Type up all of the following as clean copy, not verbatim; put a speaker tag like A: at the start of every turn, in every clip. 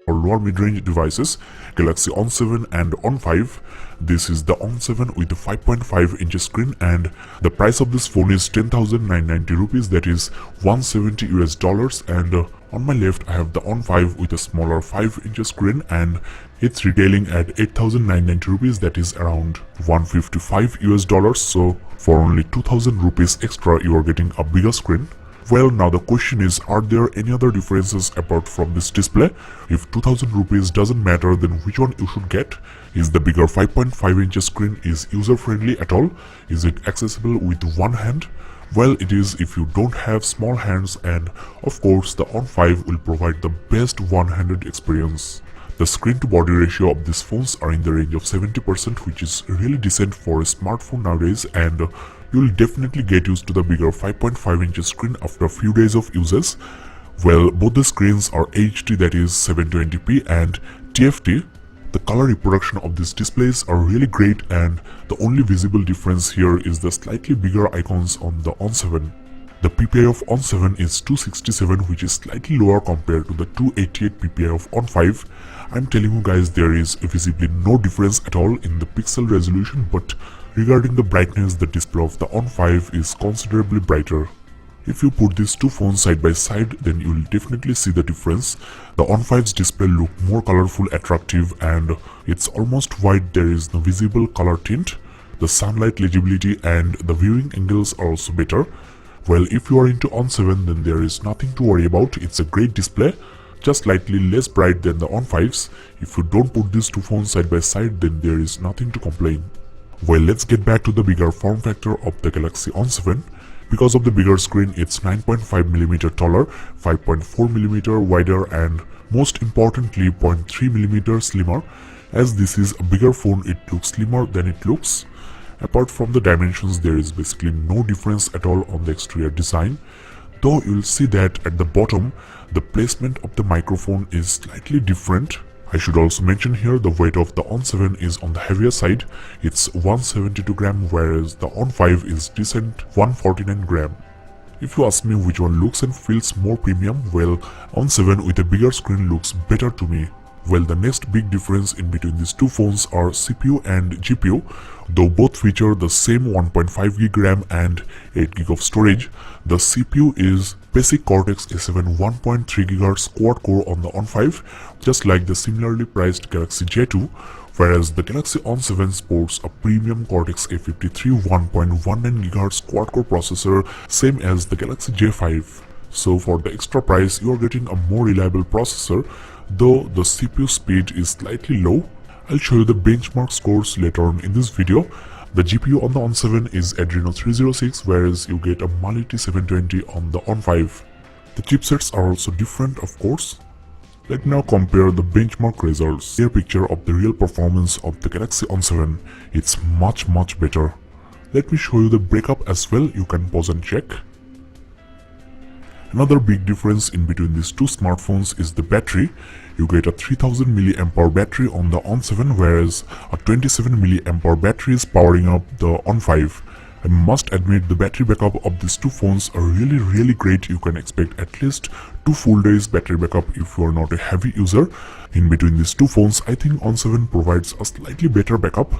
A: or lower mid-range devices, Galaxy ON7 and ON5. This is the ON7 with a 5.5 inch screen, and the price of this phone is 10,990 rupees, that is $170 US. And on my left I have the ON5 with a smaller 5 inch screen, and it's retailing at 8,990 rupees, that is around $155 US. So for only 2,000 rupees extra you are getting a bigger screen. Well, now the question is, are there any other differences apart from this display? If 2000 rupees doesn't matter, then which one you should get? Is the bigger 5.5 inch screen is user friendly at all? Is it accessible with one hand? Well, it is if you don't have small hands, and of course the ON5 will provide the best one-handed experience. The screen to body ratio of these phones are in the range of 70%, which is really decent for a smartphone nowadays, and you will definitely get used to the bigger 5.5 inch screen after a few days of uses. Well, both the screens are HD, that is 720p, and TFT. The color reproduction of these displays are really great, and the only visible difference here is the slightly bigger icons on the ON7. The PPI of ON7 is 267, which is slightly lower compared to the 288 PPI of ON5. I'm telling you guys, there is visibly no difference at all in the pixel resolution, but regarding the brightness, the display of the ON5 is considerably brighter. If you put these two phones side by side, then you will definitely see the difference. The ON5's display look more colorful, attractive, and it's almost white. There is no visible color tint. The sunlight legibility and the viewing angles are also better. Well, if you are into ON7, then there is nothing to worry about. It's a great display, just slightly less bright than the ON5's. If you don't put these two phones side by side, then there is nothing to complain. Well, let's get back to the bigger form factor of the Galaxy ON7. Because of the bigger screen, it's 9.5mm taller, 5.4mm wider, and most importantly 0.3mm slimmer. As this is a bigger phone, it looks slimmer than it looks. Apart from the dimensions, there is basically no difference at all on the exterior design, though you'll see that at the bottom the placement of the microphone is slightly different. I should also mention here the weight of the ON7 is on the heavier side. It's 172 gram, whereas the ON5 is decent 149 gram. If you ask me which one looks and feels more premium, well, ON7 with a bigger screen looks better to me. Well, the next big difference in between these two phones are CPU and GPU. Though both feature the same 1.5GB RAM and 8GB of storage, the CPU is basic Cortex A7 1.3GHz quad-core on the ON5, just like the similarly priced Galaxy J2, whereas the Galaxy ON7 sports a premium Cortex A53 1.19GHz quad-core processor, same as the Galaxy J5. So for the extra price, you are getting a more reliable processor, though the CPU speed is slightly low. I'll show you the benchmark scores later on in this video. The GPU on the ON7 is Adreno 306, whereas you get a Mali T720 on the ON5. The chipsets are also different, of course. Let's now compare the benchmark results. Here picture of the real performance of the Galaxy ON7. It's much better. Let me show you the breakup as well. You can pause and check. Another big difference in between these two smartphones is the battery. You get a 3000 mAh battery on the ON7, whereas a 27 mAh battery is powering up the ON5. I must admit the battery backup of these two phones are really great. You can expect at least 2 full days battery backup if you are not a heavy user. In between these two phones, I think ON7 provides a slightly better backup.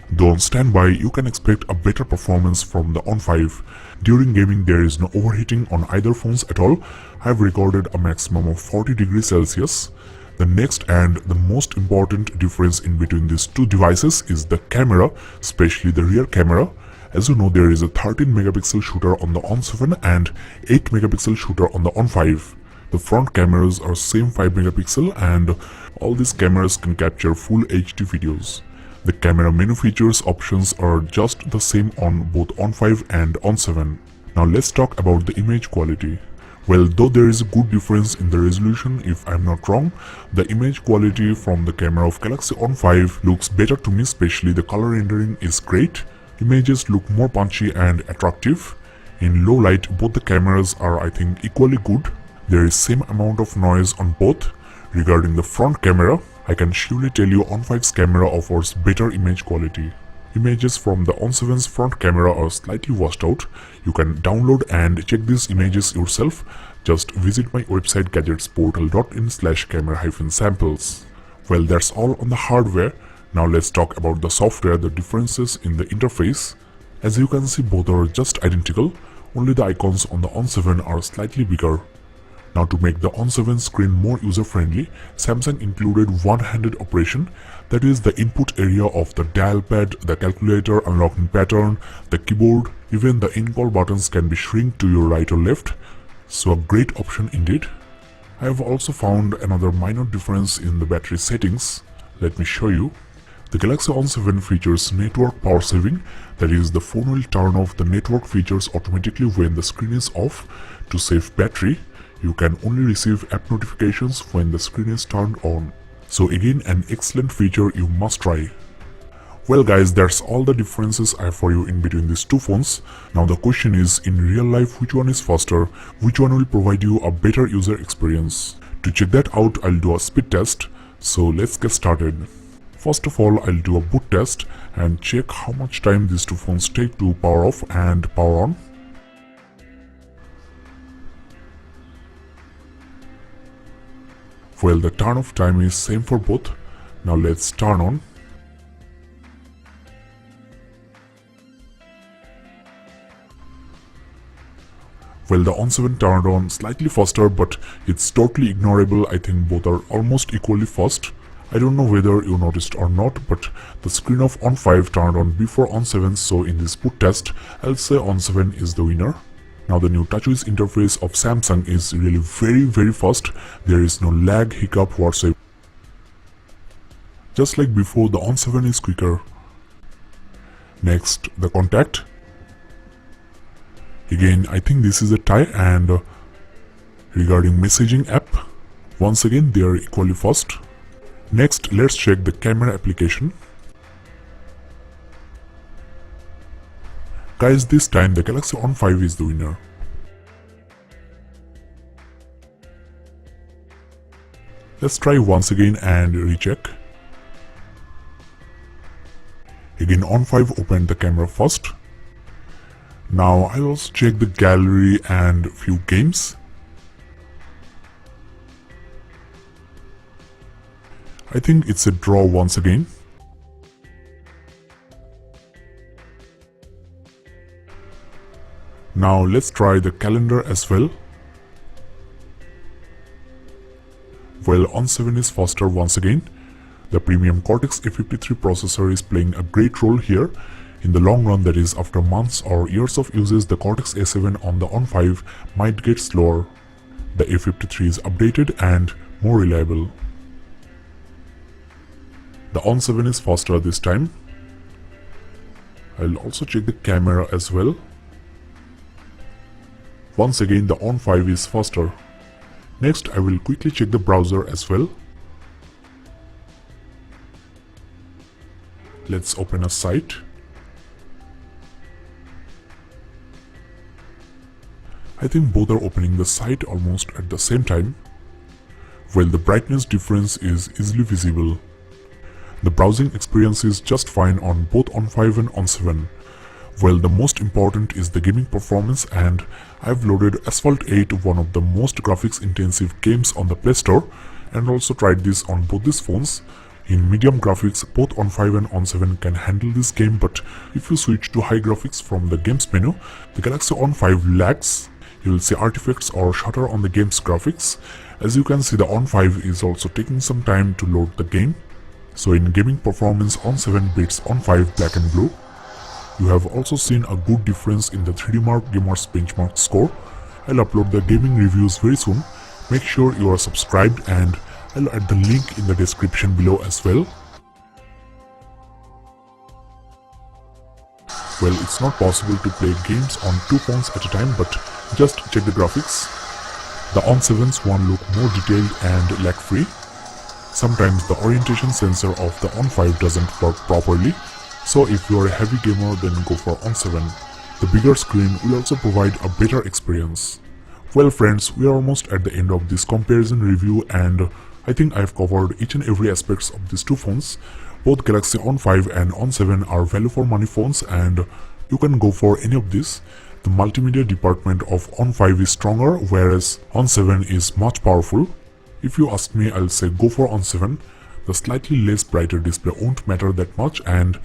A: Though on standby, you can expect a better performance from the ON5. During gaming, there is no overheating on either phones at all. I have recorded a maximum of 40 degrees Celsius. The next and the most important difference in between these two devices is the camera, especially the rear camera. As you know, there is a 13 megapixel shooter on the ON7 and 8 megapixel shooter on the ON5. The front cameras are same 5 megapixel, and all these cameras can capture full HD videos. The camera menu features options are just the same on both ON5 and ON7. Now let's talk about the image quality. Well, though there is a good difference in the resolution, if I'm not wrong, the image quality from the camera of Galaxy ON5 looks better to me, especially the color rendering is great. Images look more punchy and attractive. In low light, both the cameras are, I think, equally good. There is same amount of noise on both. Regarding the front camera, I can surely tell you ON5's camera offers better image quality. Images from the ON7's front camera are slightly washed out. You can download and check these images yourself. just visit my website gadgetsportal.in/camera-samples. Well, that's all on the hardware. Now let's talk about the software, the differences in the interface. As you can see, both are just identical, only the icons on the ON7 are slightly bigger. Now to make the ON7 screen more user-friendly, Samsung included one-handed operation, that is the input area of the dial pad, the calculator unlocking pattern, the keyboard, even the in-call buttons can be shrink to your right or left, so a great option indeed. I have also found another minor difference in the battery settings. Let me show you. The Galaxy ON7 features network power saving, that is the phone will turn off the network features automatically when the screen is off to save battery. You can only receive app notifications when the screen is turned on. So again, an excellent feature you must try. Well guys, that's all the differences I have for you in between these two phones. Now the question is, in real life, which one is faster? Which one will provide you a better user experience? To check that out, I'll do a speed test. So let's get started. First of all, I'll do a boot test and check how much time these two phones take to power off and power on. Well, the turn off time is same for both. Now let's turn on. Well, the ON7 turned on slightly faster, but it's totally ignorable. I think both are almost equally fast. I don't know whether you noticed or not, but the screen of ON5 turned on before ON7, so in this boot test, I'll say ON7 is the winner. Now the new TouchWiz interface of Samsung is really very fast. There is no lag, hiccup whatsoever. Just like before, the ON7 is quicker. Next, the contact. Again, I think this is a tie, and regarding messaging app, once again they are equally fast. Next, let's check the camera application. Guys, this time the Galaxy ON5 is the winner. Let's try once again and recheck. Again, ON5 opened the camera first. Now I'll also check the gallery and few games. I think it's a draw once again. Now let's try the calendar as well. Well, ON7 is faster once again. The premium Cortex A53 processor is playing a great role here. In the long run, that is after months or years of usage, the Cortex A7 on the ON5 might get slower. The A53 is updated and more reliable. The ON7 is faster this time. I'll also check the camera as well. Once again, the ON5 is faster. Next, I will quickly check the browser as well. Let's open a site. I think both are opening the site almost at the same time. Well, the brightness difference is easily visible. The browsing experience is just fine on both ON5 and ON7. Well, the most important is the gaming performance, and I've loaded Asphalt 8, one of the most graphics intensive games on the Play Store, and also tried this on both these phones. In medium graphics, both ON5 and ON7 can handle this game, but if you switch to high graphics from the games menu, the Galaxy ON5 lags. You will see artifacts or shutter on the game's graphics. As you can see, the ON5 is also taking some time to load the game. So in gaming performance, ON7 beats ON5 black and blue. You have also seen a good difference in the 3D Mark Gamers benchmark score. I'll upload the gaming reviews very soon. Make sure you are subscribed, and I'll add the link in the description below as well. Well, it's not possible to play games on two phones at a time, but just check the graphics. The ON7's one look more detailed and lag-free. Sometimes the orientation sensor of the ON5 doesn't work properly, so if you are a heavy gamer, then go for ON7. The bigger screen will also provide a better experience. Well friends, we are almost at the end of this comparison review, and I think I've covered each and every aspects of these two phones. Both Galaxy ON5 and ON7 are value for money phones, and you can go for any of these. the multimedia department of ON5 is stronger, whereas ON7 is much powerful. If you ask me, I'll say go for ON7. The slightly less brighter display won't matter that much, and